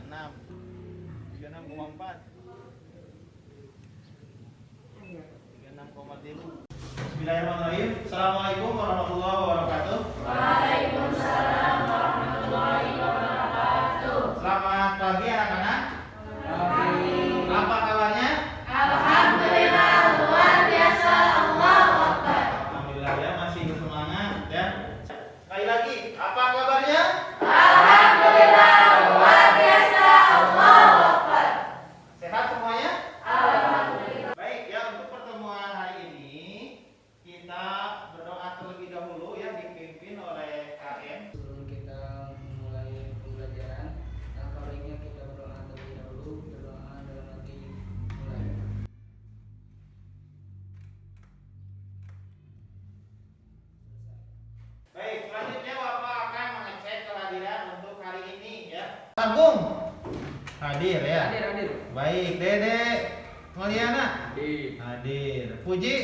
36, 36,4, 36,3. Bismillahirrahmanirrahim. Assalamualaikum warahmatullahi wabarakatuh. Waalaikumsalam warahmatullahi wabarakatuh. Selamat pagi anak-anak. Pagi. Apa kabarnya? Alhamdulillah luar biasa. Allahu Akbar. Alhamdulillah ya, masih bersemangat ya. Sekali lagi, apa kabarnya? Alhamdulillah luar biasa. Allahu Akbar. Sehat semuanya? Alhamdulillah. Baik ya, untuk pertemuan hari ini kita berdoa terlebih dahulu ya, dipimpin oleh KM. Sebelum kita mulai pembelajaran, baiknya kita berdoa terlebih dahulu. Berdoa dalam hati mulai. Baik, selanjutnya Bapak akan mengecek kehadiran untuk hari ini ya. Agung hadir ya. Hadir. Baik, Dede Maliana Hadir. hadir. Puji,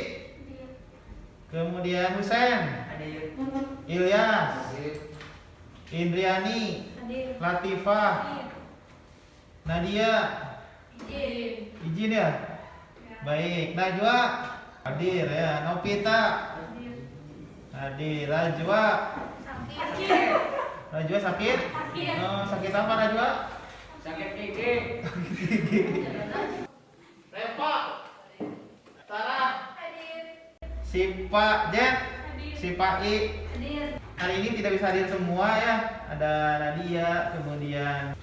kemudian Husen, Hadir. Ilyas, Hadir. Indriani, Latifah, Nadia, izin ya. Baik, Najwa hadir ya. Novita hadir. Rajwa sakit? Oh, sakit apa Rajwa? Sakit gigi. Reva, Sarah, Sipa Jet, Sipa I. Hari ini tidak bisa hadir semua ya. Ada Nadia, kemudian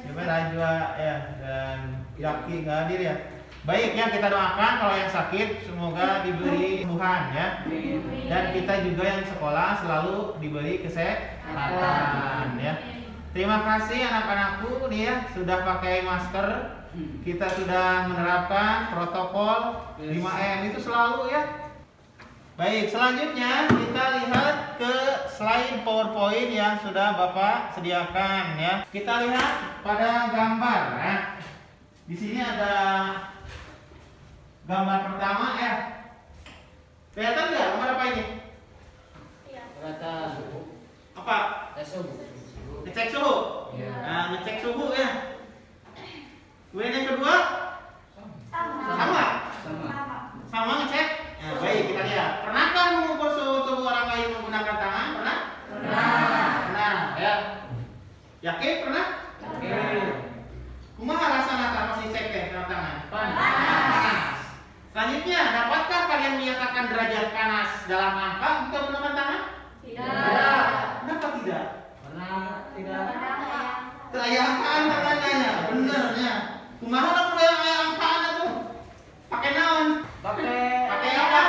siapa Rajwa ya, dan Yaki nggak hadir ya. Baik ya, kita doakan kalau yang sakit semoga diberi kesembuhan ya. Dan kita juga yang sekolah selalu diberi kesehatan ya. Terima kasih anak-anakku nih ya, sudah pakai masker. Kita sudah menerapkan protokol 5M itu selalu ya. Baik, selanjutnya kita lihat ke slide PowerPoint yang sudah Bapak sediakan ya. Kita lihat pada gambar ya. Di sini ada gambar pertama ya. Kelihatan nggak gambar apa ini? Rata. Apa? Tasuk. Ngecek suhu. Iya. Nah, ngecek suhu ya. Kemudian yang kedua sama. Sama ngecek. Nah, baik, kita lihat. Pernahkah mengukur suhu tubuh orang lain menggunakan tangan? Pernah? Pernah ya. Yakin pernah? Kumaha rasana pas dicek teh dengan tangan? Panas. Selanjutnya, dapatkah kalian menyatakan derajat panas dalam angka jika menggunakan tangan? Tidak. Kenapa tidak? Tidak. Aya angkaan tangannya, benernya. Kumaha lamun aya angkaan tuh? Pakai naon? Pakai apa?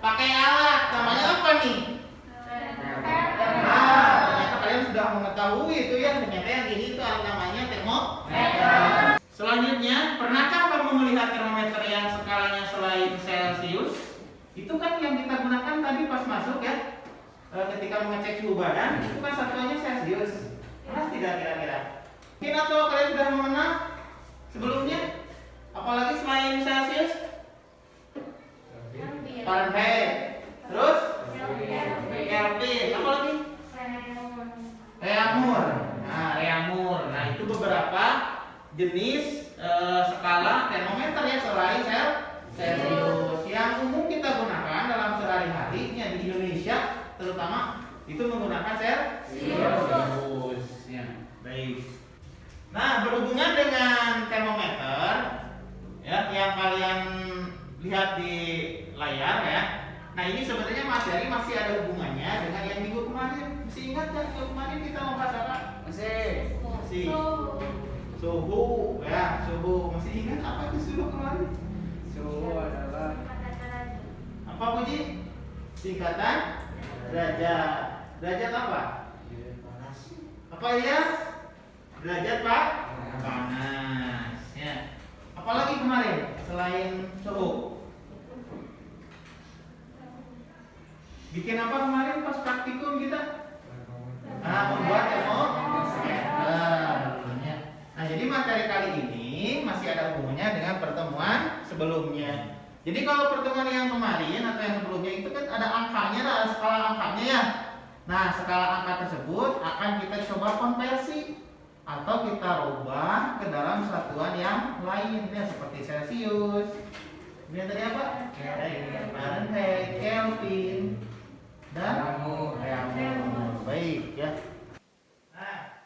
Pakai alat. Namanya apa nih? Nah, ternyata kalian sudah mengetahui itu ya. Ternyata yang ini itu namanya termometer. Selanjutnya, pernahkah kamu melihat termometer yang skalanya selain Celcius? Itu kan yang kita gunakan tadi pas masuk ya. Ketika mengecek suhu badan, itu kan satuannya Celcius. Pernah tidak kira-kira? Mungkin atau kalian sudah mengenal sebelumnya? Apalagi selain Celsius? Fahrenheit. Terus? Kelvin. Apa lagi? Reaumur. Nah, reaumur. Nah, itu beberapa jenis skala termometer ya selain Celsius. Yang umum kita gunakan dalam sehari-hari di Indonesia terutama itu menggunakan Celsius. Ya, baik. Nah, berhubungan dengan termometer ya yang kalian lihat di layar ya. Nah, ini sebenarnya materi masih ada hubungannya dengan yang minggu kemarin. Masih ingat kan minggu kemarin kita membahas apa? Masih. Suhu ya, suhu. Masih ingat apa itu suhu kemarin? Suhu adalah Apa Puji? Singkatan derajat. Derajat apa? panas. Apa ya? Derajat Pak? Panas. Ya. Apalagi kemarin selain suhu? Bikin apa kemarin pas praktikum kita? Membuat termometer. Nah, jadi materi kali ini masih ada hubungannya dengan pertemuan sebelumnya. Jadi kalau pertemuan yang kemarin atau yang sebelumnya itu kan ada angkanya, ada skala angkanya ya. Nah, skala angka tersebut akan kita coba konversi atau kita rubah ke dalam satuan yang lain ya, seperti Celsius. Kemudian tadi apa? Fahrenheit, Kelvin, dan Reaumur. Baik ya. Nah,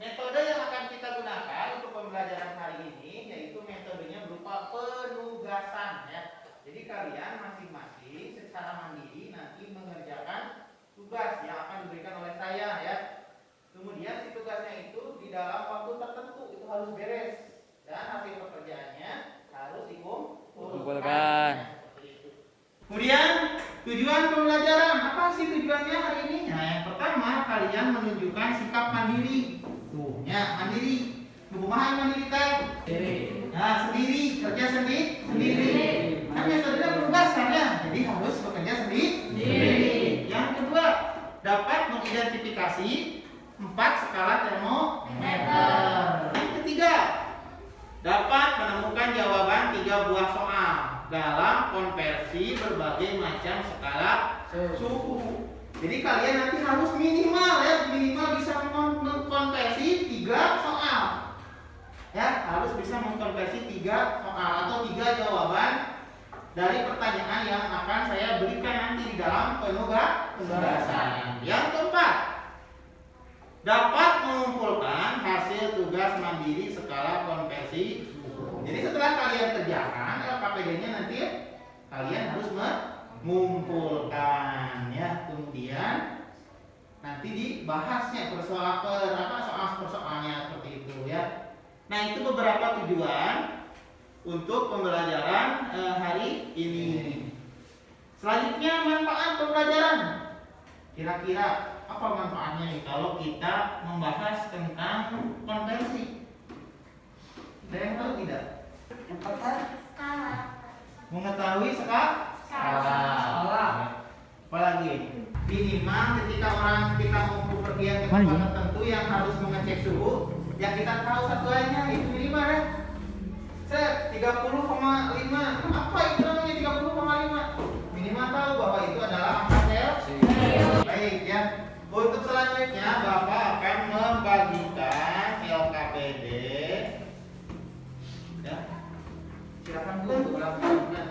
metode yang akan kita gunakan untuk pembelajaran hari ini yaitu metodenya berupa penugasan ya. Jadi kalian masing-masing secara mandiri nanti mengerjakan tugas yang akan diberikan oleh saya ya. Kemudian si tugasnya itu di dalam waktu tertentu itu harus beres dan hasil pekerjaannya harus dikumpulkan. Kemudian tujuan pembelajaran apa sih tujuannya hari ini? Nah, yang pertama kalian menunjukkan sikap mandiri. Tuh, ya mandiri. Kumaha mandiri teh? Sendiri. Nah, sendiri, kerja sendiri. Kan metodenya penugasan ya. Jadi harus bekerja sendiri. Yang kedua, dapat mengidentifikasi 4 skala termometer. Yang ketiga, dapat menemukan jawaban 3 buah soal dalam konversi berbagai macam skala suhu. Jadi kalian nanti harus minimal bisa mengkonversi 3 soal. Ya, harus bisa mengkonversi 3 soal atau 3 jawaban dari pertanyaan yang akan saya berikan nanti di dalam penugasan. Yang keempat, dapat mengumpulkan hasil tugas mandiri skala konversi suhu. Jadi setelah kalian kerjakan LKPD-nya nanti kalian harus mengumpulkan ya. Kemudian nanti dibahasnya soal persoalannya seperti itu ya. Nah, itu beberapa tujuan untuk pembelajaran hari ini. Selanjutnya manfaat pembelajaran. Kira-kira apa manfaatnya nih kalau kita membahas tentang konversi? Ada yang tahu tidak? Mengetahui skala. Apalagi minimal ketika kita mau pergian ke tempat tertentu yang harus mengecek suhu, yang kita tahu satuannya itu minimal ya. 30,5. Apa itu namanya 30,5? Minimal tahu bahwa itu adalah angka Celsius. Baik ya. Untuk selanjutnya Bapak akan membagikan LKPD. Ya. Silakan Bu untuk melakukan.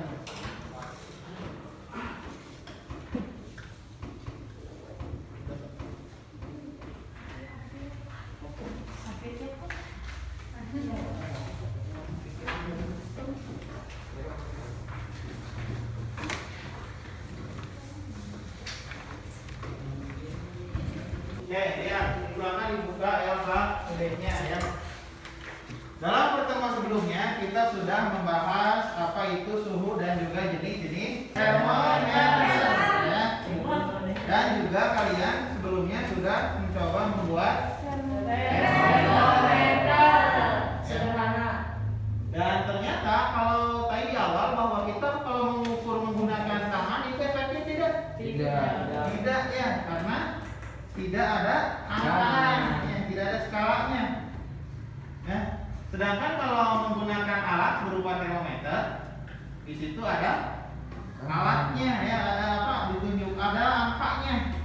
Oke, ya, ulangan dibuka LKPD-nya ya. Dalam pertemuan sebelumnya kita sudah membahas apa itu suhu dan juga jenis-jenis termometer ya. Dan juga kalian sebelumnya sudah mencoba membuat termometer sederhana. Dan ternyata kalau tadi di awal bahwa kita kalau mengukur menggunakan tangan itu efektif tidak? Tidak ya, karena tidak ada angkanya, tidak ada skalanya. Ya. Sedangkan kalau menggunakan alat berupa termometer, di situ ada alatnya ya, ada apa? Ditunjuk ada angkanya.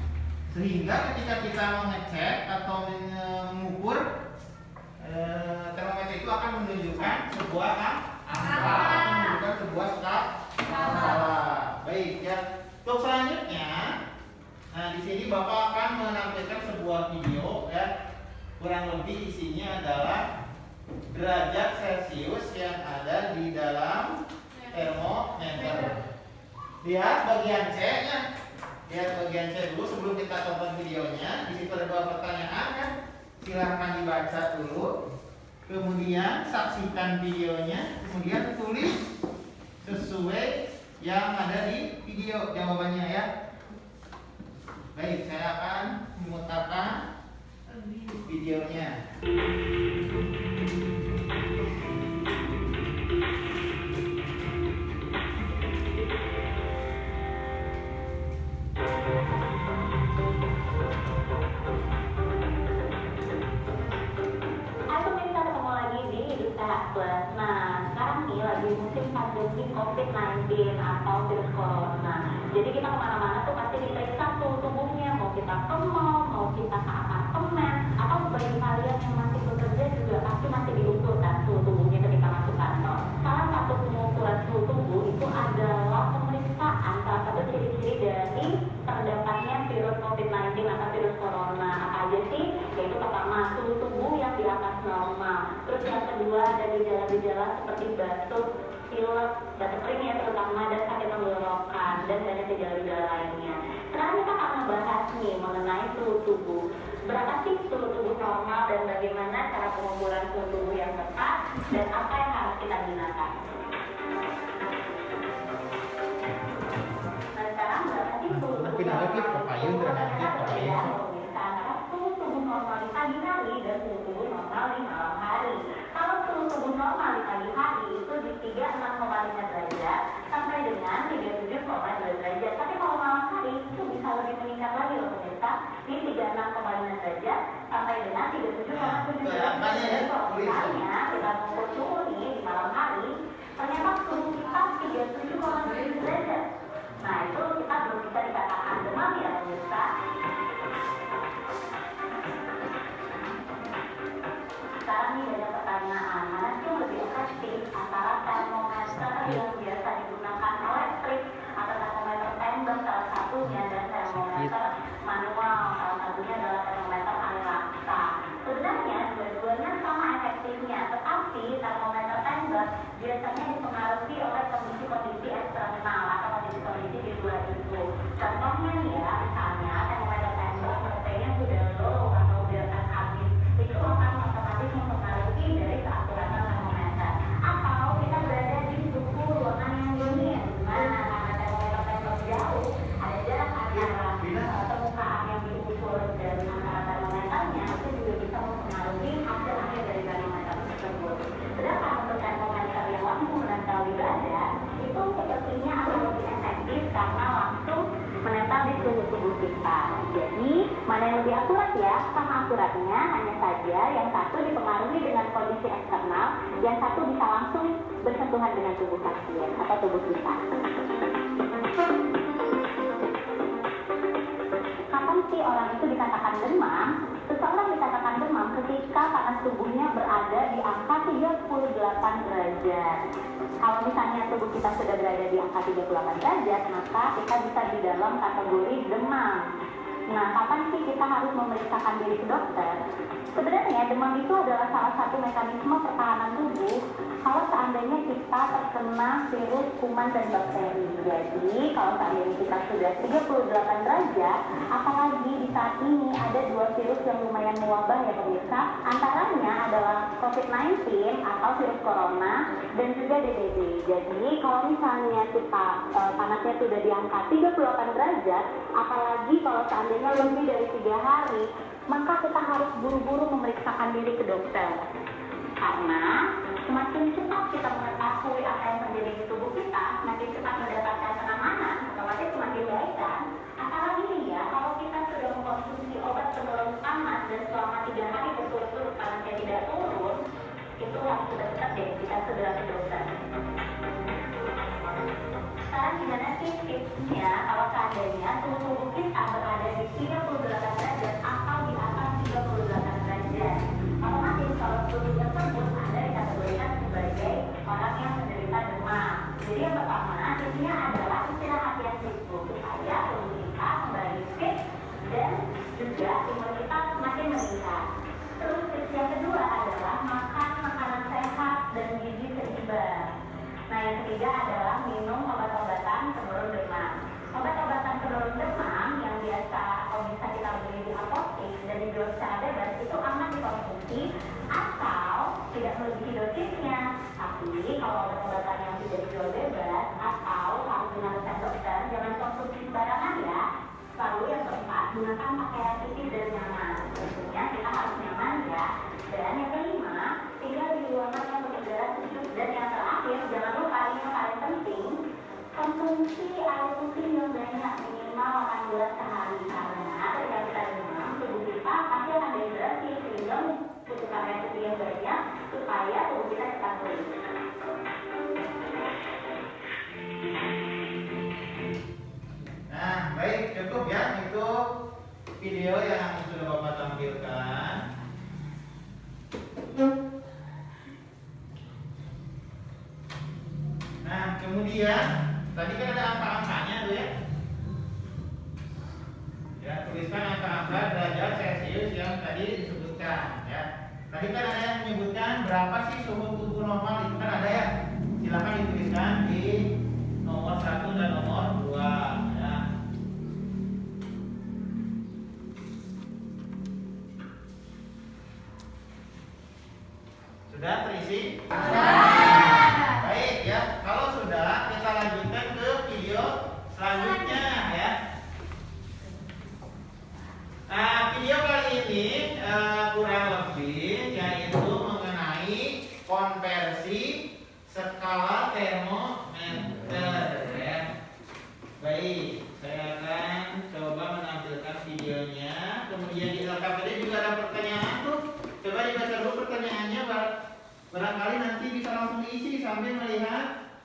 Sehingga ketika kita mengecek atau mengukur termometer itu akan menunjukkan sebuah angka, akan menunjukkan sebuah skala. Baik ya. Untuk selanjutnya, nah di sini Bapak akan menampilkan sebuah video ya. Kurang lebih isinya adalah derajat Celsius yang ada di dalam termometer. Lihat bagian C nya. Lihat bagian C dulu sebelum kita tonton videonya. Di situ ada 2 pertanyaan kan. Silahkan dibaca dulu. Kemudian saksikan videonya. Kemudian tulis sesuai yang ada di video jawabannya ya. Baik, saya akan memutarkan videonya. Nah, sekarang nih lagi musim pandemi COVID-19 atau virus corona. Jadi kita kemana-mana tuh pasti diperiksa tuh tubuhnya. Mau kita ke mall, mau kita ke apartemen, atau bagi kalian yang COVID-19 atau virus corona. Apa aja sih? Yaitu pertama, suhu tubuh yang di atas normal. Terus yang kedua ada gejala-gejala seperti batuk, pilek, batuk kering ya terutama, dan sakit tenggorokan, dan banyak gejala-gejala lainnya. Sekarang kita akan membahas nih mengenai suhu tubuh. Berapa sih suhu tubuh normal dan bagaimana cara pengukuran suhu tubuh yang tepat dan apa yang harus kita gunakan? Nah sekarang berapa sih suhu tubuh Pindah lagi papayun nanti papayun. Antara suhu tubuh normal di pagi hari dan suhu tubuh normal di malam hari. Kalau suhu tubuh normal di pagi hari itu di 36,5 derajat sampai dengan 37,2 derajat. Tapi kalau malam hari itu bisa lebih meningkat lagi loh pemirsa, di 36,5 derajat sampai dengan 37,7 derajat. Jadi kalau misalnya kita mengukur suhu nih di malam hari, ternyata suhu kita 37,7 derajat. Nah itu kita belum bisa dikatakan demam ya pemirsa. Sekarang nih banyak pertanyaan, mana sih yang lebih efektif antara termometer yang biasa digunakan elektrik atau termometer tembak salah satunya dan termometer manual salah satunya adalah termometer air laksa. Sebenarnya dua-duanya sama efektifnya, tetapi termometer tembak biasanya dipengaruhi oleh kondisi-kondisi eksternal atau kondisi-kondisi di luar itu. Contohnya nih ya, misalnya termometer tembak voltenya sudah low atau udah akan habis, itu akan otomatis mempengaruhi dari keakuratan termometer. Atau kita berada di suhu ruangan yang dingin, dimana karena termometer tembak jauh, ada jarak antara permukaan yang diukur dan antara termometernya, itu juga bisa mempengaruhi hasil akhir dari termometer tersebut. Sedangkan untuk termometer yang langsung menempel di badan, itu sepertinya akan lebih efektif karena langsung menempel di suhu tubuh kita. Jadi, mana yang lebih akurat ya? Sama akuratnya, hanya saja yang satu dipengaruhi dengan kondisi eksternal, yang satu bisa langsung bersentuhan dengan tubuh pasien atau tubuh kita. Kapan sih orang itu dikatakan demam? Seseorang dikatakan demam ketika panas tubuhnya berada di angka 38 derajat. Kalau misalnya tubuh kita sudah berada di angka 38 derajat, maka kita bisa di dalam kategori demam. Nah, kapan sih kita harus memeriksakan diri ke dokter? Sebenarnya demam itu adalah salah satu mekanisme pertahanan tubuh kalau seandainya kita terkena virus, kuman, dan bakteri. Jadi, kalau seandainya kita sudah 38 derajat, apalagi di saat ini ada dua virus yang lumayan mewabah ya pemirsa, antaranya adalah COVID-19 atau virus corona dan juga DBD. Jadi, kalau misalnya kita panasnya sudah di angka 38 derajat, apalagi kalau seandainya lebih dari 3 hari, maka kita harus buru-buru memeriksakan diri ke dokter. Karena semakin cepat kita mengetahui apa yang terjadi di tubuh kita, semakin cepat mendapatkan penanganan, otomatis semakin baik kan? Apalagi nih ya, kalau kita sudah mengkonsumsi obat penurun panas dan selama 3 hari berturut-turut panasnya tidak turun, itu harus cepat deh kita segera ke dokter. Sekarang gimana sih tipsnya kalau seandainya suhu tubuh kita berada di 38 derajat atau di atas 38 derajat? Otomatis kalau tubuh tersebut Anda dikategorikan sebagai orang yang menderita demam. Jadi yang pertama, intinya adalah istirahat yang cukup supaya tubuh kita kembali fit dan juga imunitas semakin meningkat. Terus tips yang kedua adalah makan makanan sehat dan gizi seimbang. Nah yang ketiga adalah minum obat-obatan penurun demam. Obat-obatan penurun demam yang biasa atau bisa kita beli di apotek dan dijual secara bebas itu aman dikonsumsi asal tidak melebihi dosisnya. Tapi kalau obat-obatan yang tidak dijual bebas atau harus dengan resep dokter, jangan konsumsi sembarangan ya. Lalu yang keempat, gunakan pakaian tipis dan nyaman. Tentunya kita harus nyaman ya. Dan yang kelima, tinggal di ruangan yang berudara sejuk. Dan yang terakhir, jangan lupa ini yang paling penting, konsumsi air putih yang banyak, minimal 8 gelas sehari. Karena ketika kita demam, tubuh kita pasti akan dehidrasi sehingga membutuhkan air putih yang banyak supaya tubuh kita cepat pulih. Nah, baik, cukup ya itu video yang sudah Bapak tampilkan. Nah, kemudian tadi kan ada angka-angkanya tuh ya. Ya, tuliskan Tadi kan ada yang menyebutkan berapa sih suhu tubuh normal, itu kan ada ya. Silakan dituliskan di nomor 1 dan nomor 2 ya. Sudah terisi? Sudah. Baik ya. Kalau sudah, kita lanjutkan ke video selanjutnya ya. Nah, video kali ini kurang lebih yaitu mengenai konversi skala termometer ya. Baik, saya akan coba menampilkan videonya. Kemudian di LKPD juga ada pertanyaan tuh. Coba dibaca dulu pertanyaannya, barangkali nanti bisa langsung diisi sambil melihat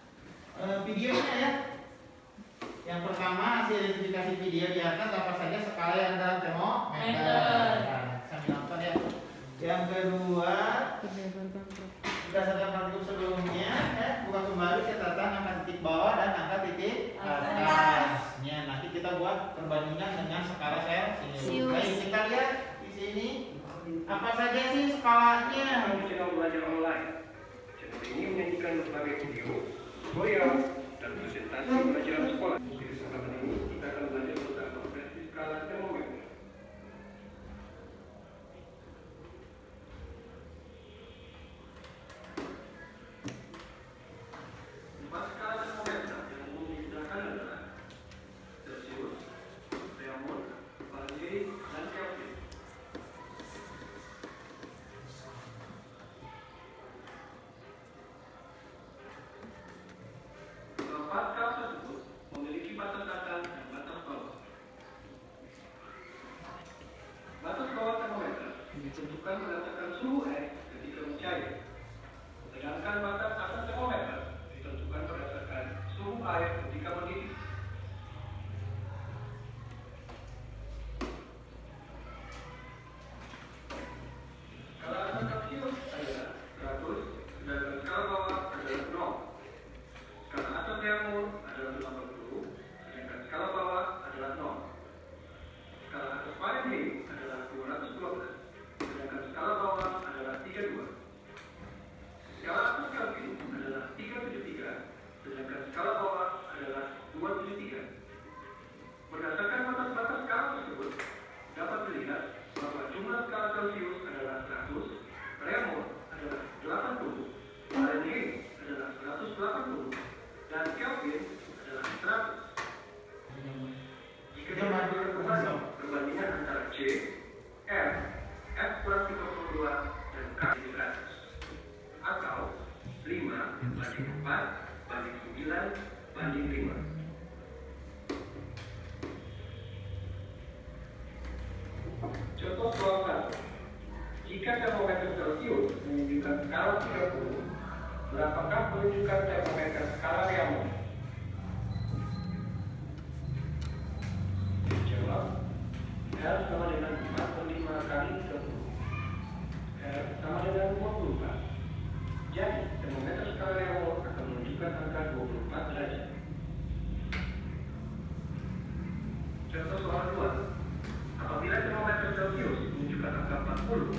videonya ya. Yang pertama, hasil identifikasi video di atas apa saja skala yang dalam termometer. Nah, sambil nonton ya. Yang kedua, berdasarkan produk sebelumnya, ya, buka kembali catatan angka titik bawah dan angka titik atasnya. Nanti kita buat perbandingan dengan skala Celsius. Baik, kita lihat di sini apa saja sih skalanya. Channel belajar online. Channel ini menyajikan berbagai video, tutorial, dan presentasi pelajaran sekolah. Di kesempatan ini kita akan belajar tentang konversi skala termometer. Empat skala termometer yang umum digunakan adalah Celsius, Fahrenheit, Fahrenheit, dan Kelvin. Keempat skala tersebut memiliki batas atas dan batas bawah. Batas bawah termometer ditentukan berdasarkan suhu air ketika mencair, sedangkan batas atas termometer ditentukan berdasarkan suhu air ketika mendidih. Skala atas Celsius adalah 100, sedangkan skala bawah adalah 0. Skala atas Fahrenheit adalah 80, sedangkan skala bawah adalah 0. Skala atas Fahrenheit adalah 212, sedangkan skala bawah adalah 32. Skala atas Kelvin adalah 373, sedangkan skala bawah adalah 273. Berdasarkan batas-batas skala tersebut, dapat dilihat bahwa jumlah skala Celsius adalah 100, Fahrenheit adalah 80, Fahrenheit adalah 180, dan Kelvin adalah 100. Jika diambil perbandingan antara C, R, F kurang 32, dan K di 100, atau 5 banding 4 banding 9 banding 5. Contoh soal 1. Jika termometer Celsius menunjukkan skala 30, berapakah penunjukan termometer skala Fahrenheit? Jawab, R sama dengan 45 kali 30. R sama dengan 24. Jadi, termometer skala Fahrenheit akan menunjukkan angka 24 derajat. Contoh soal 2. Apabila termometer Celsius menunjukkan angka 40,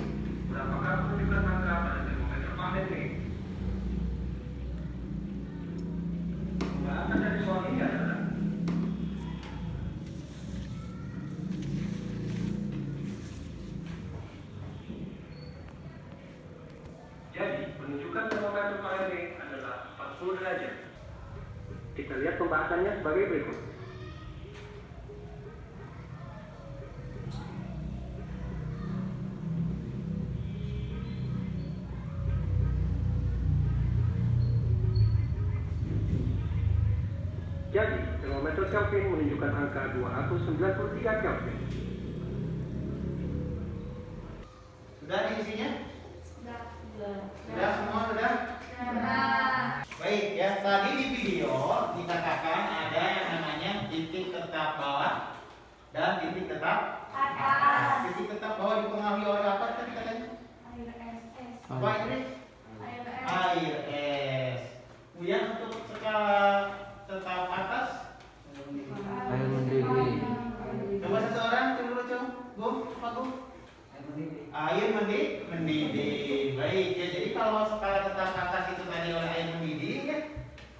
berapakah penunjukan angka pada termometer Fahrenheit? Pembahasan dari soal ini adalah jadi penunjukan termometer Fahrenheit adalah 40 derajat. Kita lihat pembahasannya sebagai berikut. Jadi, termometer Kelvin menunjukkan angka 293 Kelvin. Sudah diisinya? Sudah. Sudah semua sudah? Baik ya, tadi di video dikatakan ada yang namanya titik tetap bawah dan titik tetap atas. Titik tetap bawah dipengaruhi oleh apa tadi katanya? Apa ini? Air es. Kemudian untuk skala tetap atas? Air mendidih. Coba satu orang coba coba. Gum, apa gum? Air mendidih. mendidih. Baik ya, jadi kalau skala tetap atas itu tadi oleh air mendidih ya,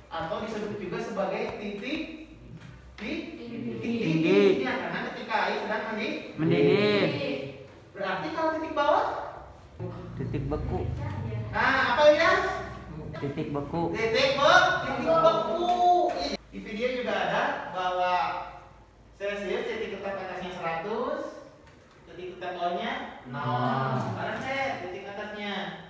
atau disebut juga sebagai titik didih ya, karena ketika air sedang Mendidih. Berarti kalau titik bawah, Titik beku. nah apa ya? Titik beku. Titik beku. Di video juga ada bahwa Celsius titik tetap atasnya 100, titik tetap bawahnya 0. Fahrenheit titik atasnya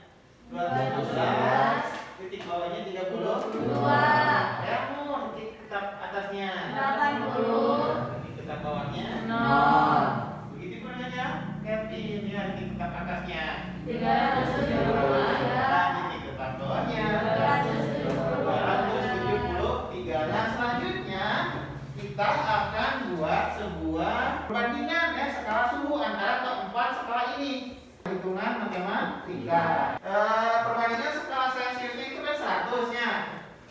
212, titik bawahnya 32. Fahrenheit titik tetap atasnya 80, titik tetap bawahnya 0. Begitu pun ya, Kelvin ya, titik tetap atasnya 370 dan titik tetap bawahnya 273. Nah selanjutnya kita akan buat sebuah perbandingan skala suhu antara keempat skala ini. Hitungan matematika. Perbandingan skala Celsius itu kan 100 nya.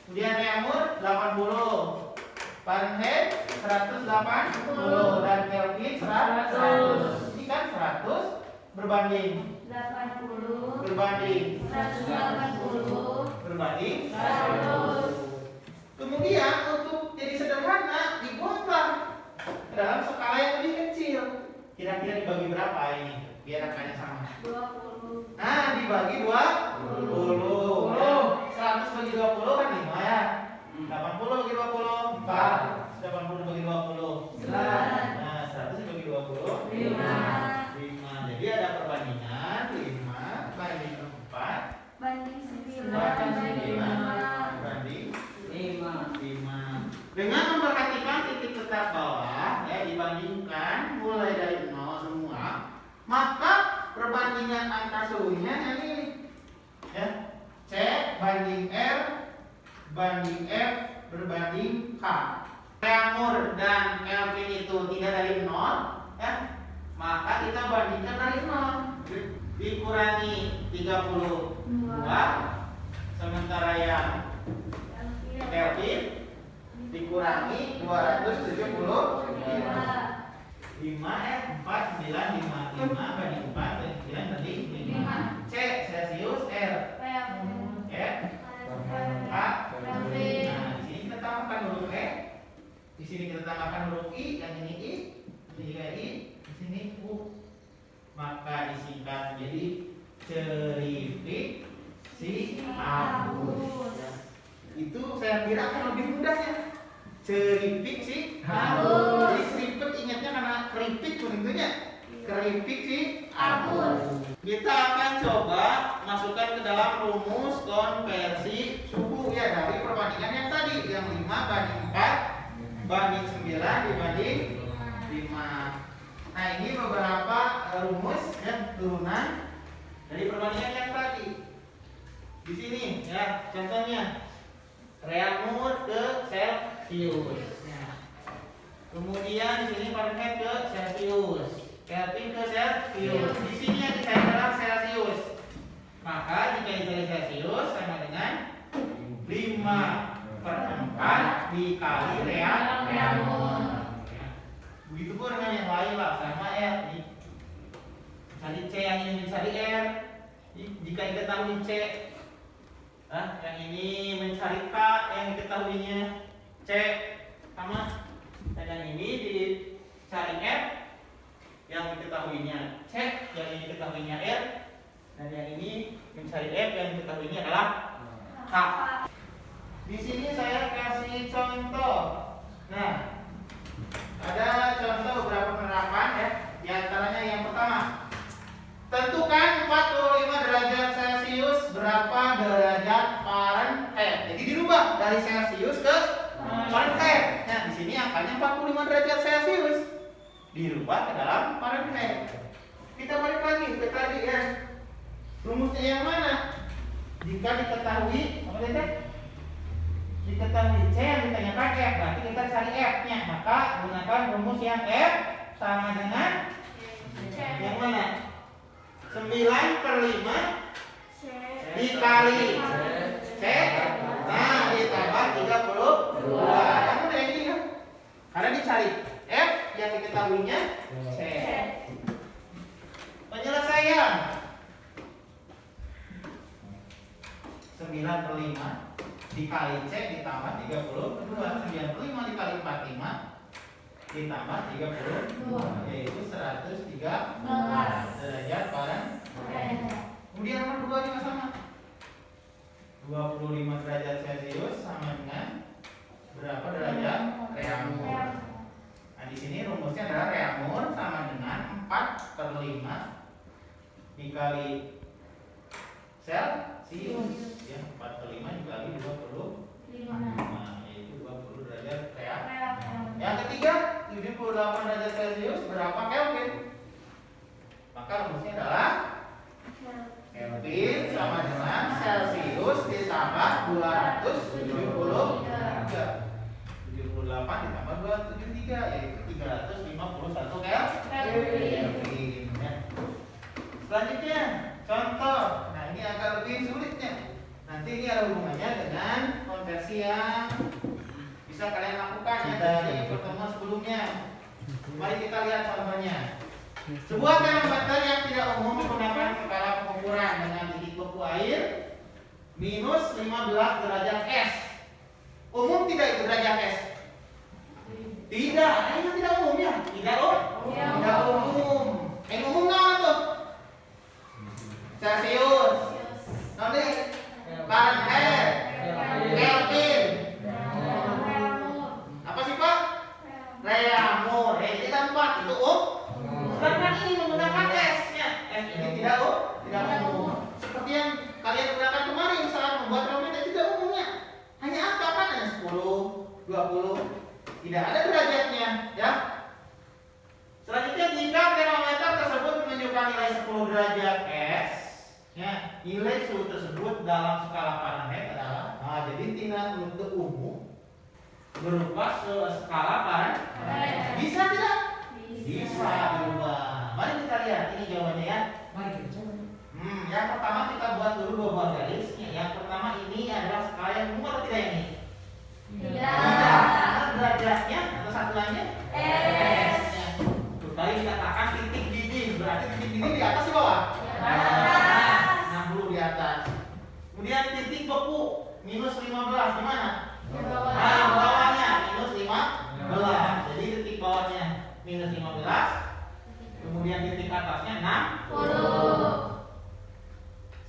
Kemudian Reaumur 80, Fahrenheit 180 dan Kelvin 100. Ini kan 100 berbanding 80 berbanding 180 berbanding 100. Kemudian untuk jadi sederhana dibuatlah ke dalam skala yang lebih kecil. Kira-kira dibagi berapa ini? Biar angkanya sama. 20 Nah, dibagi 20. 100 bagi 20 kan 5 ya. 80 bagi 20 4. 80 bagi 20 9. Nah, 100 bagi 20 5. Jadi ada perbandingan 5 banding 4 banding 9 banding 5 banding 5. Dengan memperhatikan titik tetap bawah ya, dibandingkan mulai dari 0 semua, maka perbandingan angka suhunya ini ya, C banding R banding F berbanding K. Reaumur dan Kelvin itu tidak dari 0 ya, maka kita bandingkan dari 0 dikurangi 32, sementara yang Kelvin dikurangi 275. 5 4 9 5 banding 4 banding 9 banding 5. C Celsius, R F K. Nah, di sini kita tambahkan huruf E, di sini kita tambahkan huruf I, yang ini I, ini juga I, di sini U, maka disingkat menjadi ceripik si Agus. Ya. Itu saya kira akan lebih mudah ya. Ceripik si Agus. Jadi seripet ingatnya karena keripik tentunya. Keripik si Agus. Kita akan coba masukkan ke dalam rumus konversi suhu ya dari perbandingan yang tadi yang 5 banding 4 banding 9 dibanding 5. Nah, ini beberapa rumus ya turunan dari perbandingan yang tadi. Di sini ya contohnya Reaumur ke Celsius. Ya. Kemudian di sini Fahrenheit ke Celsius, Kelvin ke Celsius. Di sini yang dicari adalah Celsius. Maka jika dicari Celsius sama dengan 5/4 dikali Reaumur. Begitu pun dengan yang lain lah, sama ya. Cari C, yang ini mencari R. Jika diketahui C, yang ini mencari K, yang diketahuinya C sama, dan yang ini dicari F, yang diketahuinya C, yang ini diketahuinya R, dan yang ini mencari F, yang diketahuinya adalah K. Di sini saya kasih contoh. Nah, ada contoh beberapa penerapan ya. Di antaranya yang pertama, tentukan 45 derajat Celcius berapa derajat Fahrenheit. Jadi dirubah dari Celcius ke Fahrenheit. Nah, di sini angkanya 45 derajat Celcius dirubah ke dalam Fahrenheit. Kita balik lagi ke tadi ya. Rumusnya yang mana? Jika diketahui apa tadi? Diketahui C yang ditanyakan F, berarti kita cari F-nya. Maka gunakan rumus yang F sama dengan yang mana? 9/5 dikali C, nah ditambah 32. Kan udah ini ya. Karena dicari F yang diketahuinya C. Penyelesaian 9/5 dikali C ditambah 32. 95 dikali 45 ditambah 32 yaitu 113 derajat Fahrenheit. Kemudian nomor 2 juga sama. 25 derajat Celcius sama dengan berapa derajat Reaumur. Nah, di sini rumusnya adalah Reaumur sama dengan 4/5 dikali Celcius. Ya, 4/5 dikali 25 yaitu 20 derajat Reaumur. Yang ketiga, 78 derajat Celcius berapa Kelvin? Maka rumusnya adalah Kelvin sama dengan Celcius ditambah 273. 78 ditambah 273 yaitu 351 Kelvin. Ya. Selanjutnya, contoh. Nah, ini agak lebih sulitnya. Nanti ini ada hubungannya dengan konversi yang bisa kalian lakukan ya dari pertemuan sebelumnya. Mari kita lihat contohnya. Sebuah termometer yang tidak umum menggunakan skala pengukuran dengan titik beku air minus 15 derajat S. Umum tidak itu derajat S? Tidak, ini tidak umum ya? Tidak umum. Yang umum nama tuh? Celcius. Nanti Fahrenheit, Kelvin. Apa sih Pak? Reaumur. Jadi tempat itu sedangkan ini menggunakan S nya. S ini tidak umum. Seperti yang kalian gunakan kemarin saat membuat termometer tidak umumnya. Hanya angka kan? Hanya 10, 20. Tidak ada derajatnya, ya. Selanjutnya jika termometer tersebut menunjukkan nilai 10 derajat S, ya, nilai suhu tersebut dalam skala Fahrenheit adalah, jadi tidak untuk umum berupa skala Fahrenheit. Bisa tidak? Bisa berubah. Mari kita lihat ini jawabannya ya. Mari kita coba. Yang pertama kita buat dulu 2 buah garis. Yang pertama ini adalah skala yang umum atau tidak ini? Tidak. Karena derajatnya atau satuannya S. Tuh, tadi kita katakan titik didih. Berarti titik didih di atas di bawah? Di atas. 60 di atas. Kemudian titik beku minus 15 di mana? Di bawah. Nah, bawahnya minus 15. Jadi titik bawahnya minus 15. Kemudian titik atasnya 60.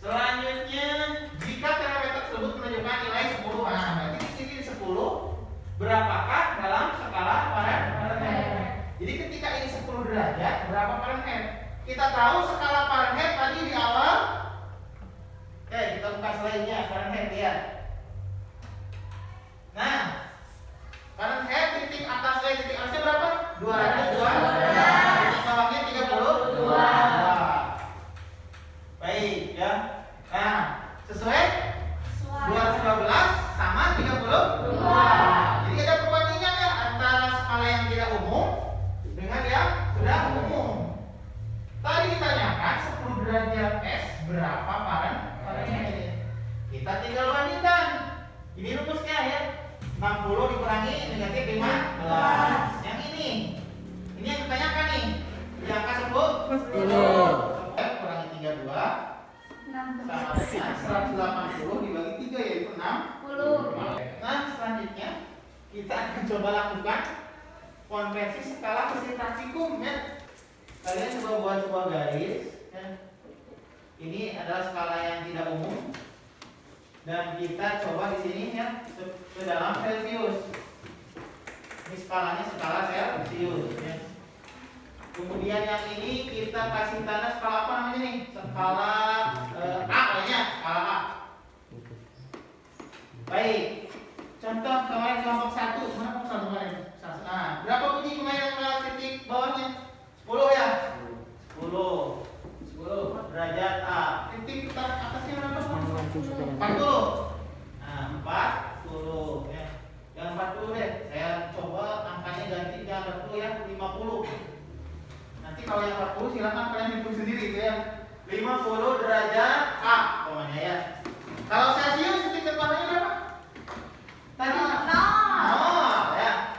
Selanjutnya, jika termometer tersebut menunjukkan nilai 10, berarti di sini 10 berapakah dalam skala Fahrenheit? Jadi ketika ini 10 derajat, berapa Fahrenheit? Kita tahu skala Fahrenheit tadi di awal. Oke, kita buka slide-nya Fahrenheit lihat. Nah, Fahrenheit titik atasnya titik atasnya berapa? 202. Titik bawahnya 32. Baik ya. Nah, sesuai 212 sama 32. Jadi ada perbandingan ya antara skala yang tidak umum dengan yang sudah umum. Tadi ditanyakan 10 derajat S berapa Fahrenheit? Kita tinggal bandingkan. Ini rumusnya ya. 60 dikurangi negatif 15. Yang ini. Ini yang ditanyakan nih. Di angka 10. Kurangi 32 sama dengan 180 dibagi 3 yaitu 60. Nah, selanjutnya kita akan coba lakukan konversi skala persentafikum ya. Kalian coba buat sebuah garis ya. Ini adalah skala yang tidak umum dan kita coba di sini ya ke dalam Celcius. Ini skalanya skala Celcius ya. Kemudian yang ini kita kasih tanda skala apa namanya nih? Skala A kayaknya, skala A. Baik. Contoh kemarin kelompok 1, mana kelompok 1 kemarin? Nah, berapa bunyi kemarin yang titik bawahnya? 10 ya? 10 derajat A. Titik atasnya berapa? 40. Nah, 40 ya. Yang 40 deh. Saya coba angkanya ganti jangan 40 ya, 50. Nanti kalau yang 40 silakan kalian hitung sendiri ya. 50 derajat A pokoknya ya. Kalau Celcius titik depannya berapa? Tadi 0 ya.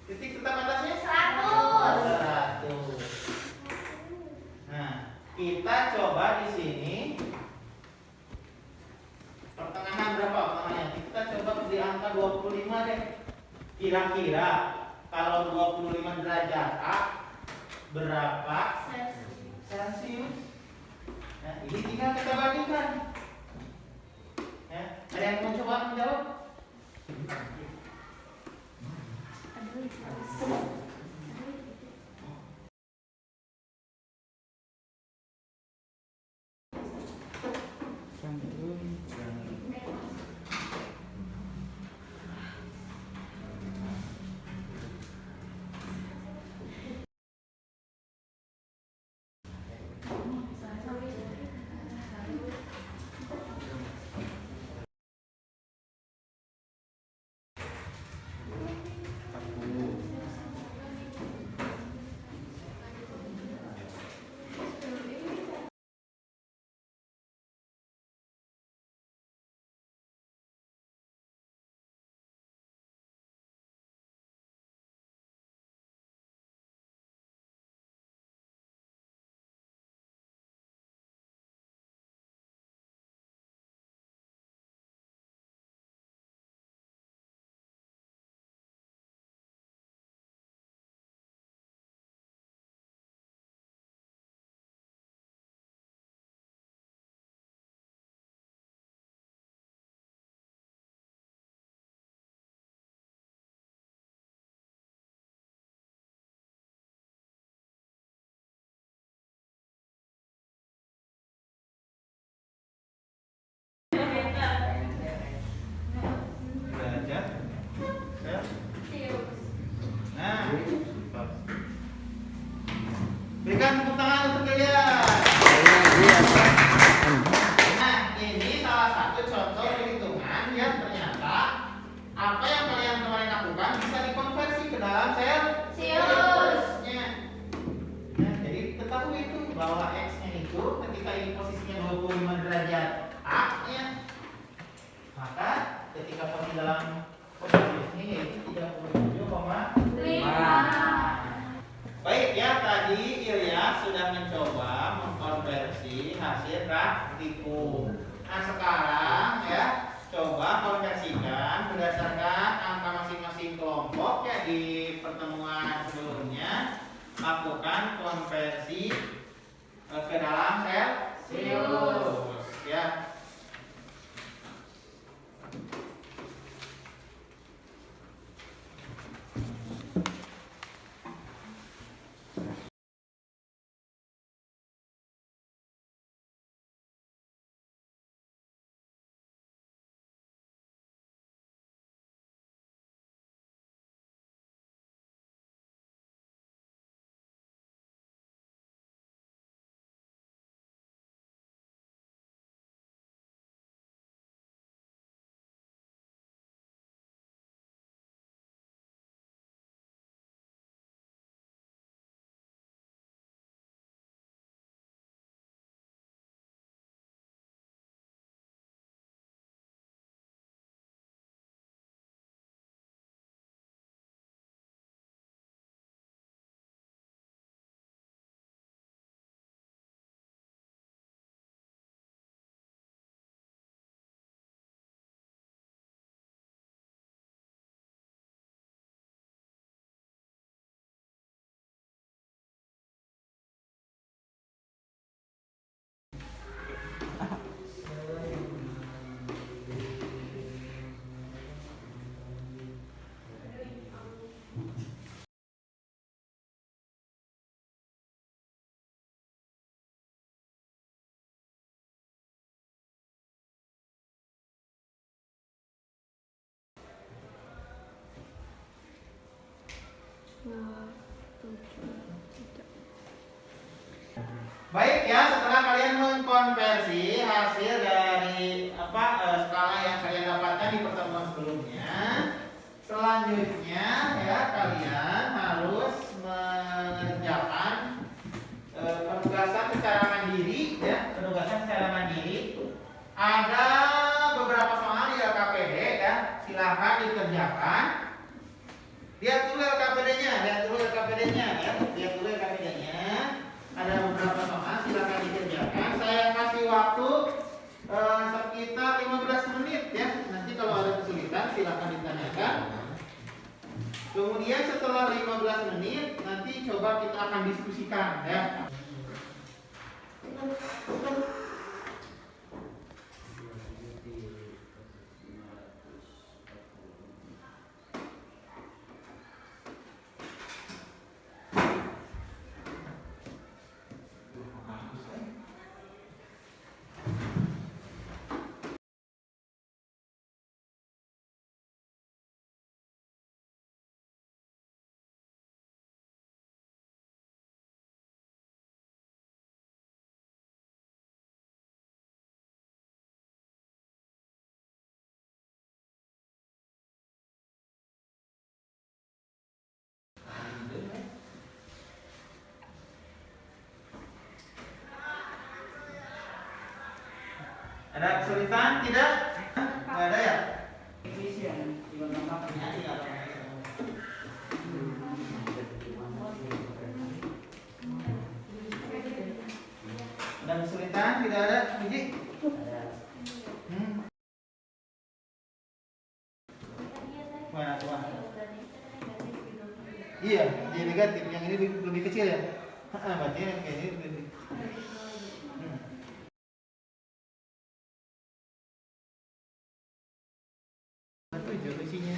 Titik tetap atasnya 100. Nah, kita coba di sini Kira-kira kalau 25 derajat A berapa Celsius? Nah, ini tinggal kita bandingkan. Ya, ada yang mau coba menjawab? Derajat Celsius. Nah, berikan tepuk tangan untuk kalian. Nah, ini salah satu contoh perhitungan yang ternyata apa yang kalian kemarin lakukan bisa dikonversi ke dalam Celsius. Nah, jadi ketahui itu bahwa X-nya itu ketika ini posisinya 25 derajat A nya, maka ketika posisi dalam posisi ini yaitu 37,5. Baik ya, tadi Ilya sudah mencoba mengkonversi hasil praktikum. Nah sekarang ya, coba konversikan berdasarkan angka masing-masing kelompok ya di pertemuan sebelumnya. Lakukan konversi ke dalam Celsius ya. Baik ya, setelah kalian mengkonversi hasil dari skala yang kalian dapatkan di pertemuan sebelumnya, selanjutnya ya kalian harus mengerjakan penugasan secara mandiri ya, penugasan secara mandiri. Ada beberapa soal di LKPD ya, silahkan dikerjakan. Lihat dulu LKPD-nya, lihat dulu LKPD-nya ya, lihat dulu LKPD-nya. Ada beberapa soal, silakan dikerjakan. Saya kasih waktu sekitar 15 menit ya. Nanti kalau ada kesulitan silakan ditanyakan. Kemudian setelah 15 menit nanti coba kita akan diskusikan ya. Ada kesulitan? Tidak? Nggak ada ya? Efisien, juga gampang. Ada kesulitan? Tidak ada? Biji? Mana tuh? Iya, jadi negatif. Yang ini lebih kecil ya? Berarti yang ini lebih. Tujuh isinya.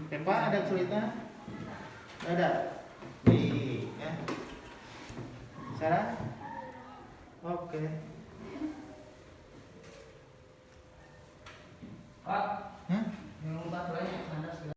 Tepa ada kesulitan? Nggak ada. Nih, ya. Sarah? Oke. Pak, Hah? yang lupa tuanya mana sudah?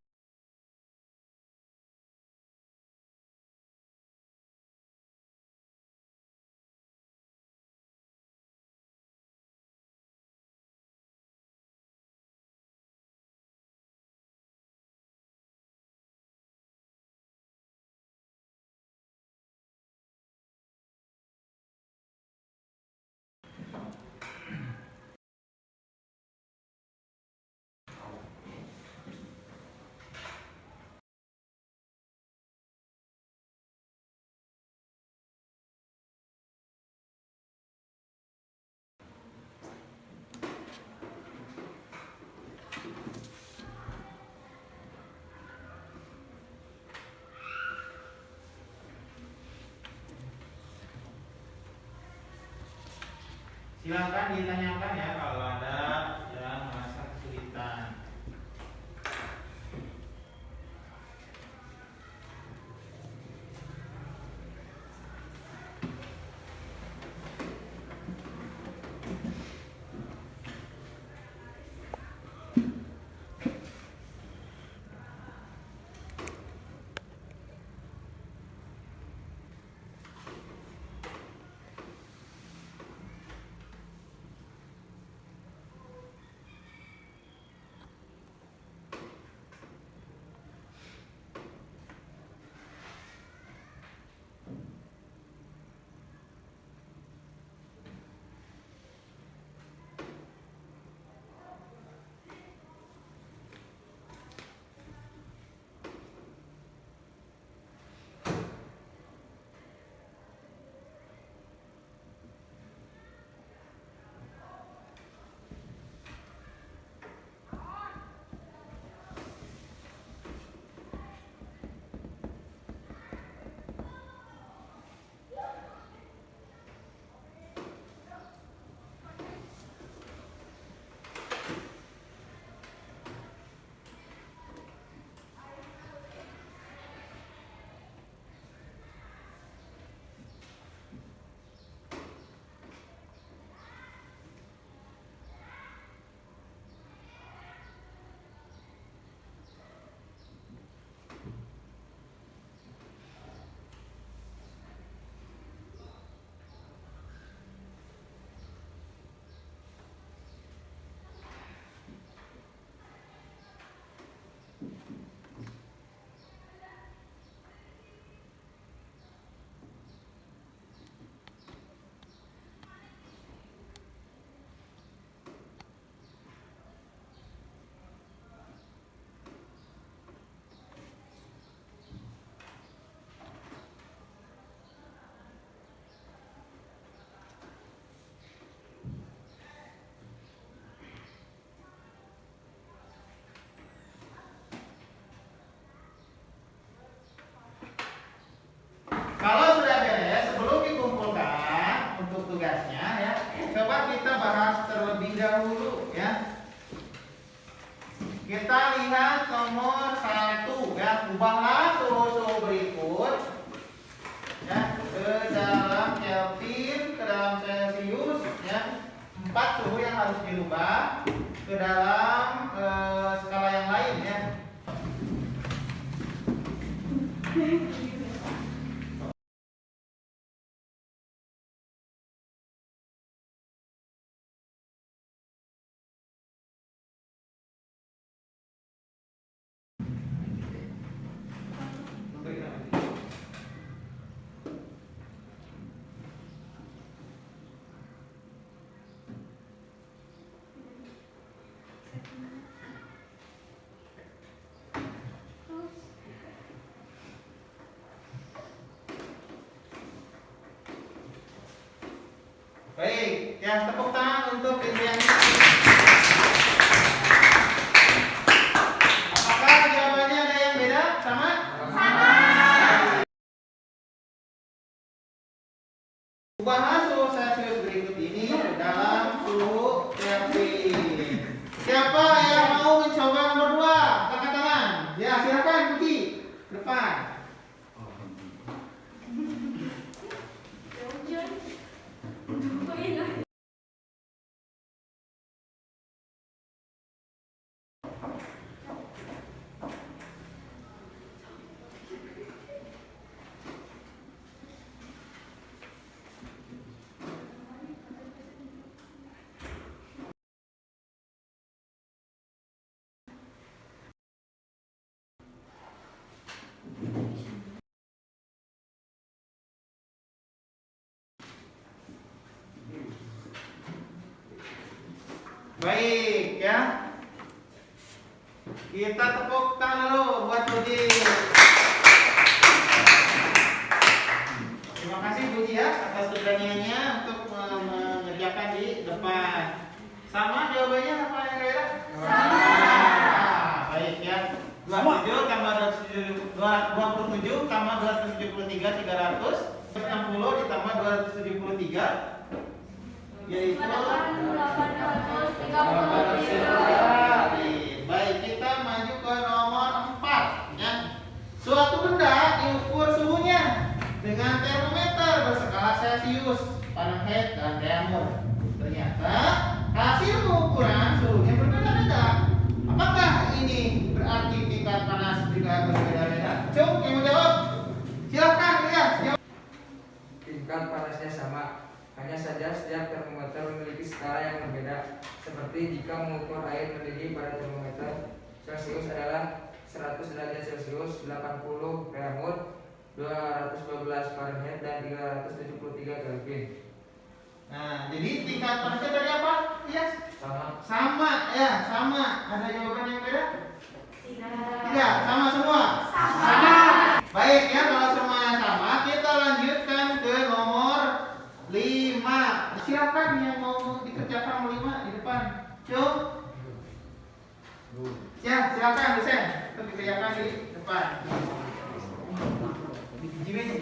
Silakan ditanyakan ya kalau ada yang merasa kesulitan. kita bahas terlebih dahulu ya. Kita lihat nomor 1 ya, ubahlah suhu berikut ya ke dalam Kelvin, ke dalam Celcius ya. 4 suhu yang harus dirubah ke dalam skala yang lain ya. Baik, ya tepuk tangan untuk Indriani. Apakah jawabannya ada yang beda? Sama? Sama. Ubahlah suhu Celcius berikut ini dalam suhu Kelvin. Siapa yang mau mencoba nomor 2? Angkat tangan. Ya, silakan Puji. Depan. Baik ya. Kita tepuk tangan dulu buat Puji. Terima kasih Puji ya atas keberaniannya untuk mengerjakan di depan. Sama jawabannya apa yang beda? Sama. Baik ya. 27 tambah 27 tambah 273 300. 60 ditambah 273 yaitu 830. Baik, kita maju ke nomor 4 ya. Suatu benda diukur suhunya dengan termometer berskala Celcius, Fahrenheit dan diameter. Ternyata hasil pengukuran suhunya berbeda-beda. Apakah ini berarti tingkat panas juga berbeda-beda? Cung, yang mau jawab? Silakan ya. Tingkat panasnya sama, hanya saja setiap termometer memiliki skala yang berbeda. Seperti jika mengukur air mendidih pada termometer Celcius adalah 100 derajat Celcius, 80 Fahrenheit, 212 Fahrenheit dan 373 Kelvin. Nah, jadi tingkat panasnya tadi apa? Yes. Sama. Sama ya, sama. Ada jawaban yang beda? Tidak, sama semua. Sama. Baik ya, kalau semuanya sama, kita lanjutkan ke nomor 5. Silakan yang mau dikerjakan nomor 5 di depan. Cung. Ya, silakan dosen untuk dikerjakan di depan. Jimin.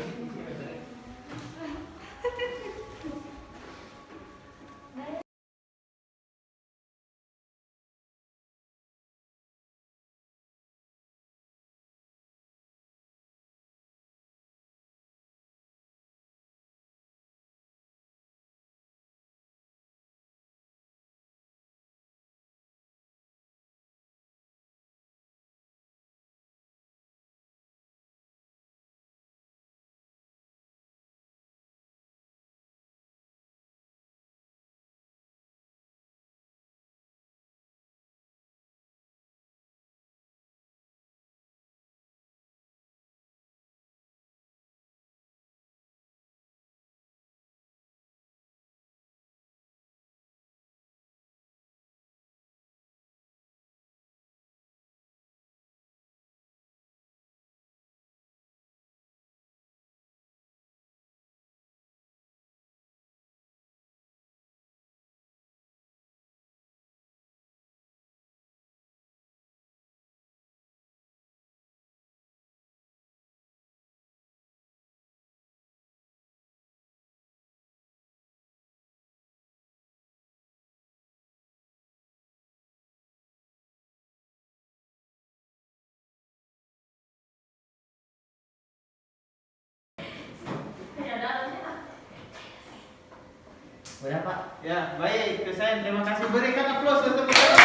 Berapa? Ya, baik. Saya terima kasih. Berikan aplaus untuk kita.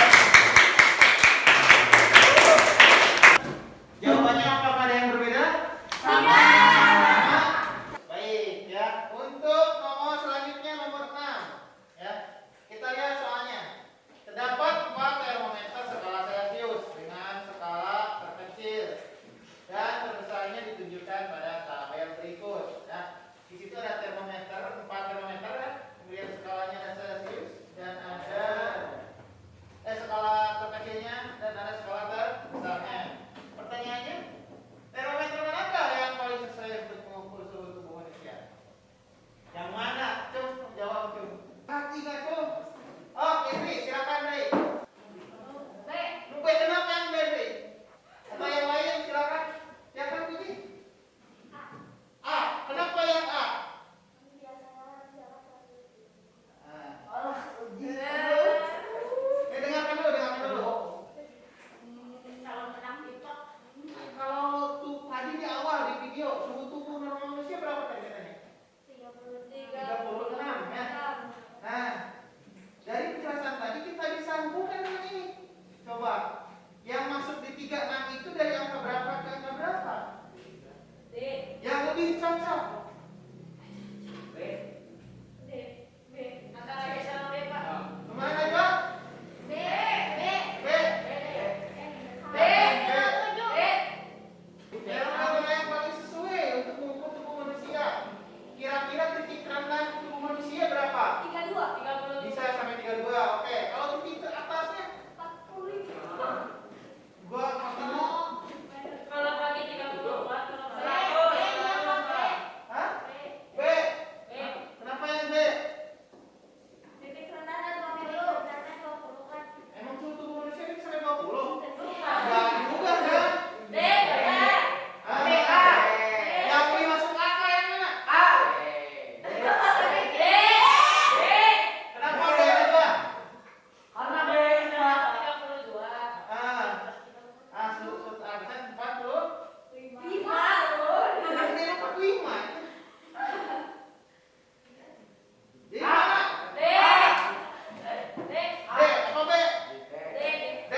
Jawabannya apakah ada yang berbeda? Sama. Baik, ya. Untuk nomor selanjutnya nomor 6. Ya. Kita lihat soalnya. Terdapat 4 termometer skala Celcius dengan skala terkecil dan terbesarnya ditunjukkan pada tabel berikut. Ya. Di situ ada termometer, 4 termometer ya. Kemudian skalanya ada Celcius dan ada skala terkecilnya dan ada skala terbesarnya. Pertanyaannya, termometer manakah yang paling sesuai untuk mengukur suhu tubuh manusia? Yang mana? Coba jawab tuh. Kaki nggak tuh? Oh, Indri, silakan Indri. B. B, kenapa yang B, Indri? Atau yang lain silakan. Siapa pilih? A. Kenapa yang A? Dengarkan dulu, dengarkan dulu. Calon menang TikTok. Kalau tuh tadi di awal di video suhu tubuh normal manusia berapa tadi katanya? 36 ya. Nah, dari penjelasan tadi kita bisa hubungkan dengan ini. Coba, yang masuk di 36 itu dari angka berapa ke angka berapa? D. Yang lebih cocok. D. B. Antara B sama B, Pak. Kemana aja? B. B. B. B. Yang mana yang paling sesuai untuk mengukur tubuh manusia? Kira-kira titik terendah tubuh manusia berapa? 32. Bisa sampai 32. Oke, kalau titik teratasnya 45. gua maksudnya Kalau pagi 34, kalau B. malam Hah? B. B. Kenapa yang B? Titik rendahnya 20. Emang suhu tubuh manusia bisa sampai 20? Bukan. Enggak juga kan? D. Ah, B. A. yang boleh masuk akal yang mana? D. Kenapa B ada? Karena B 32. Suhu absen 40. 5. Kan dia 45. Di A. mana? D. D. D apa B? D. D.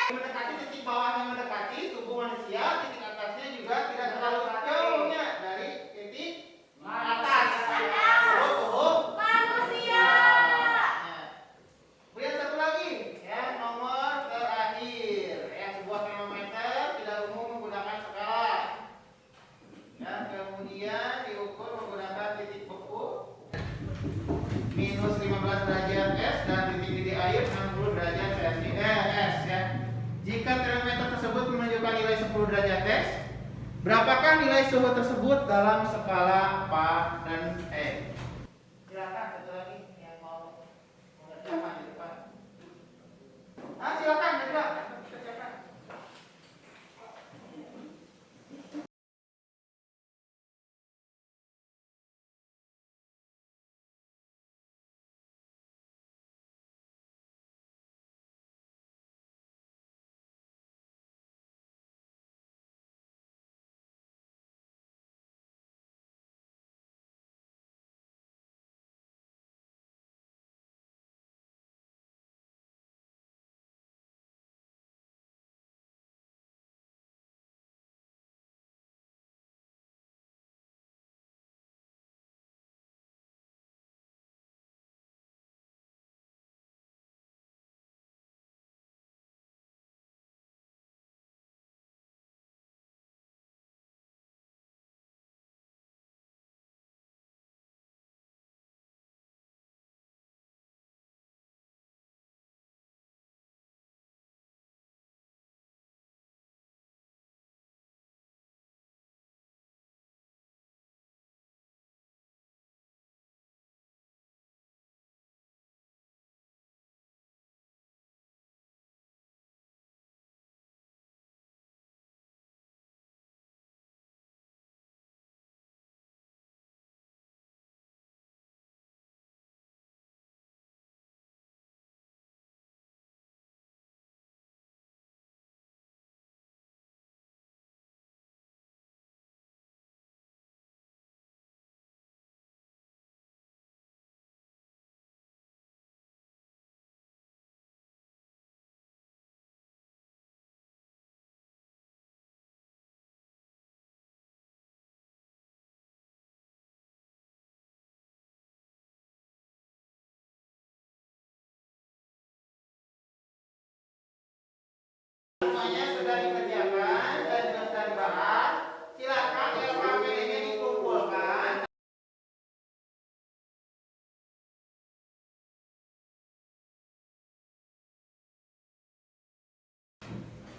Mendekati titik bawahnya mendekati tubuh manusia, titik atasnya juga tidak terlalu jauhnya dari titik atas. Tubuh Manusia. Nah, kemudian satu lagi, ya nomor terakhir, ya sebuah termometer tidak umum menggunakan skala. Ya, kemudian diukur menggunakan titik beku minus 15 derajat S dan titik didih air 60 derajat Celcius ya. Jika termometer tersebut menunjukkan nilai 10 derajat S, berapakah nilai suhu tersebut dalam skala PA dan E? Silakan satu lagi yang mau mengerjakan di depan. Silakan, silakan.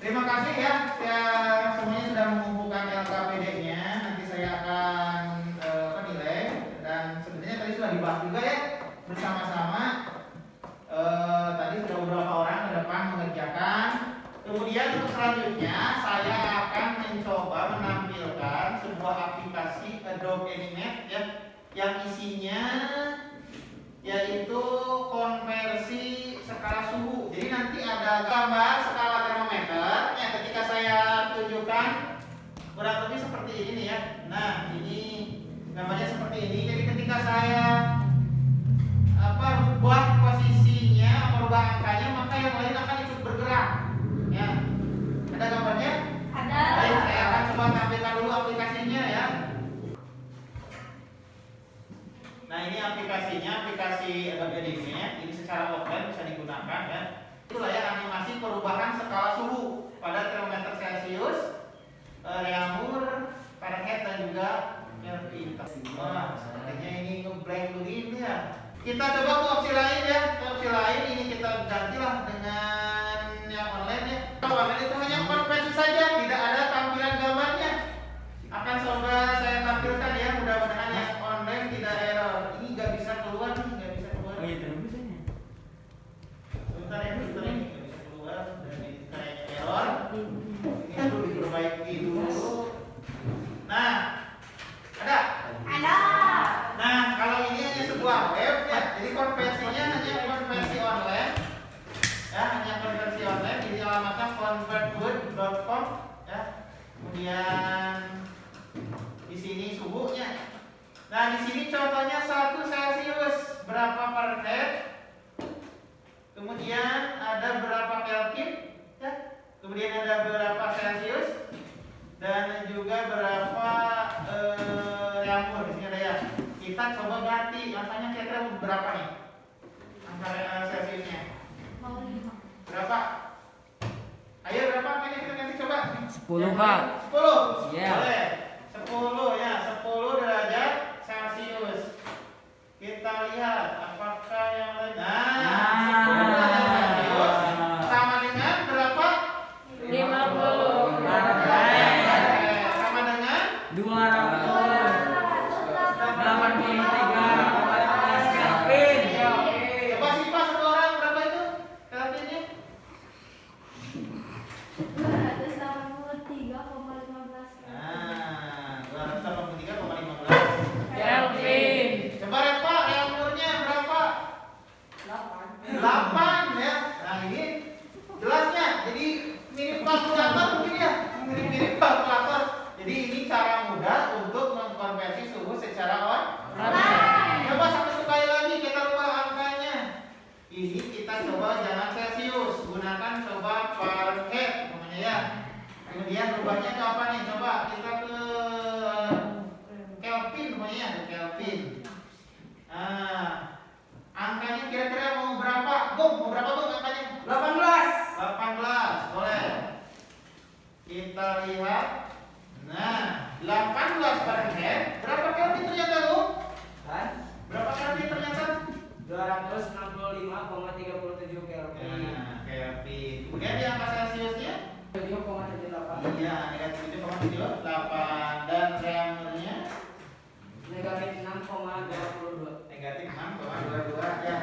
Terima kasih ya semuanya sudah mengumpulkan LKPD-nya. Nanti saya akan nilai, dan sebenarnya tadi sudah dibahas juga ya bersama-sama. Tadi sudah beberapa orang ke depan mengerjakan. Kemudian untuk selanjutnya saya akan mencoba menampilkan sebuah aplikasi Adobe Animate ya, yang isinya yaitu konversi skala suhu. Jadi nanti ada gambar skala termometer ya, ketika saya tunjukkan kurang lebih seperti ini nih ya. Nah, ini gambarnya seperti ini. Jadi ketika saya rubah posisinya, merubah angkanya, maka yang lain akan ikut bergerak. Ya. Ada gambarnya? Ada. Baik, saya akan coba tampilkan dulu aplikasinya ya. Nah, ini aplikasinya, aplikasi Adobe Animate. Ini secara offline bisa digunakan ya. Itulah ya animasi perubahan skala suhu pada termometer Celcius, Reaumur, Fahrenheit dan juga Kelvin. Wah, sepertinya ini ngeblank begini ya. Kita coba ke opsi lain ya. Ke opsi lain ini kita gantilah dengan yang online ya. Kalau online itu hanya konversi saja, tidak ada tampilan gambarnya. Akan coba saya tampilkan ya, mudah-mudahan yang online tidak error. Ini nggak bisa keluar nih, nggak bisa keluar. Oh iya, terus ya. Sebentar ya, sebentar ya, nggak bisa keluar dan ini kayaknya error. Ini perlu diperbaiki dulu. Nah, ada. Ada. Nah, kalau ini hanya sebuah web ya, jadi konversinya hanya konversi online. Ya, hanya konversi online. Di alamatnya convertwood.com ya. Kemudian di sini suhunya. Nah, di sini contohnya 1 Celcius berapa Fahrenheit. Kemudian ada berapa Kelvin ya. Kemudian ada berapa Celcius dan juga berapa Reaumur. Di sini ada ya. Kita coba ganti angkanya kira-kira berapa nih? Angka Celciusnya. Berapa? Ayo berapa angkanya kita ganti coba? 10, Pak. 10. Iya. Boleh. 10 ya, 10 derajat Celcius. Kita lihat apakah yang lain. Nah, 10 derajat Celcius sama dengan berapa? 50. Sama dengan 283,15 Kelvin. coba sih Pak, satu orang berapa itu Kelvinnya? 283,15. Nah, 283,15. Kelvin. Coba Repa, Reaumurnya berapa? 8 ya. Nah, ini jelasnya. Jadi mirip kalkulator mungkin ya. Mirip kalkulator. Jadi ini cara mudah untuk mengkonversi suhu secara online. Coba satu sekali lagi kita rubah angkanya. Ini kita coba jangan Celcius, gunakan coba Fahrenheit namanya ya. Kemudian rubahnya ke apa nih? Coba kita ke Kelvin namanya, ke Kelvin. Nah, angkanya kira-kira mau berapa? Mau berapa angkanya? 18, boleh. Kita lihat. Nah, 18 Fahrenheit. Berapa Kelvin ternyata lu? Berapa Kelvin ternyata? 265,37 Kelvin. Nah, Kelvin. Kemudian di angka Celciusnya? 7,78. Iya, negatif 7,78. Dan Reaumurnya? Negatif 6,22. Negatif 6,22 ya.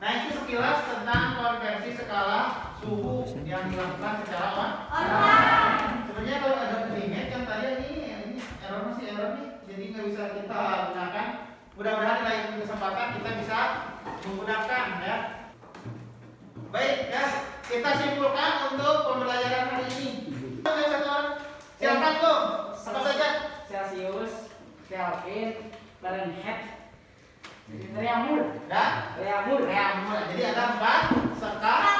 Nah, itu sekilas tentang konversi skala suhu yang dilakukan secara online. Sebenarnya kalau ada Animate yang tadi ini error masih error nih, jadi nggak bisa kita gunakan. Mudah-mudahan lain kesempatan kita bisa menggunakan ya. Baik ya, kita simpulkan untuk pembelajaran hari ini. Satu orang, silakan tuh. Apa saja? Celcius, Kelvin, Fahrenheit, Reaumur. Dan Reaumur. Reaumur. Jadi ada 4 skala.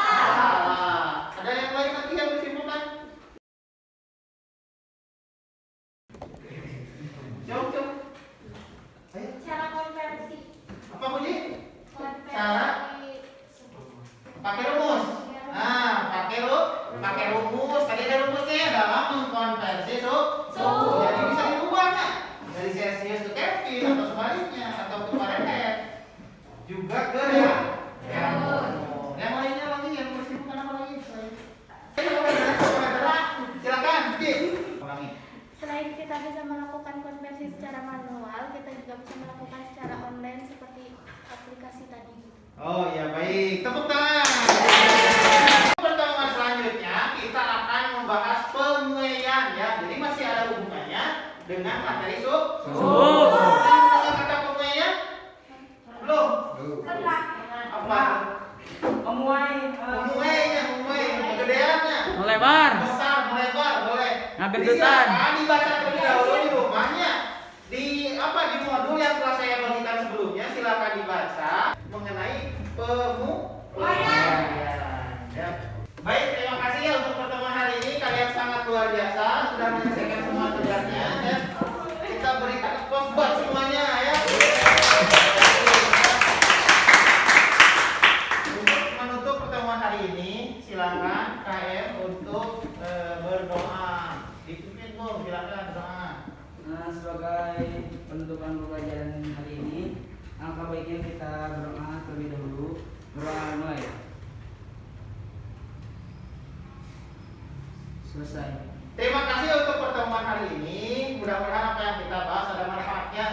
Ada yang lain lagi yang disimpulkan? Coba. Ayo. Cara konversi. Apa bunyi? Konversi. Cara? Pakai rumus. Nah, pakai rumus. Tadi ada rumusnya dalam mengkonversi suhu. Jadi bisa dirubah kan? Dari Celcius ke Kelvin atau sebaliknya atau ke Fahrenheit. Juga ke Reaumur. Yang lainnya lagi yang disimpulkan apa lagi? Ayo, nggak bisa melakukan secara online seperti aplikasi tadi. Oh ya baik, tepuk tangan. Pertemuan selanjutnya kita akan membahas pemulaian ya. Jadi masih ada hubungannya dengan materi suhu. Dengan kata pemulaian? Belum. Apa? Memuai, kegedeannya. Melebar. Besar, melebar, boleh. Ngagendutan. Silakan dibaca terlebih dahulu di rumahnya. Di modul yang telah saya bagikan sebelumnya, silakan dibaca mengenai pemulaian. Ya. Baik, terima kasih ya untuk pertemuan hari ini. Kalian sangat luar biasa sudah menyelesaikan semua tugasnya dan kita berikan applause buat semuanya ya. Untuk menutup pertemuan hari ini, silakan KM untuk berdoa. Dipimpin Bu, silakan doa. Nah, sebagai penutupan pelajaran hari ini, angka baiknya kita berdoa terlebih dahulu. Berdoa mulai. Selesai. Terima kasih untuk pertemuan hari ini. Mudah-mudahan apa yang kita bahas ada manfaatnya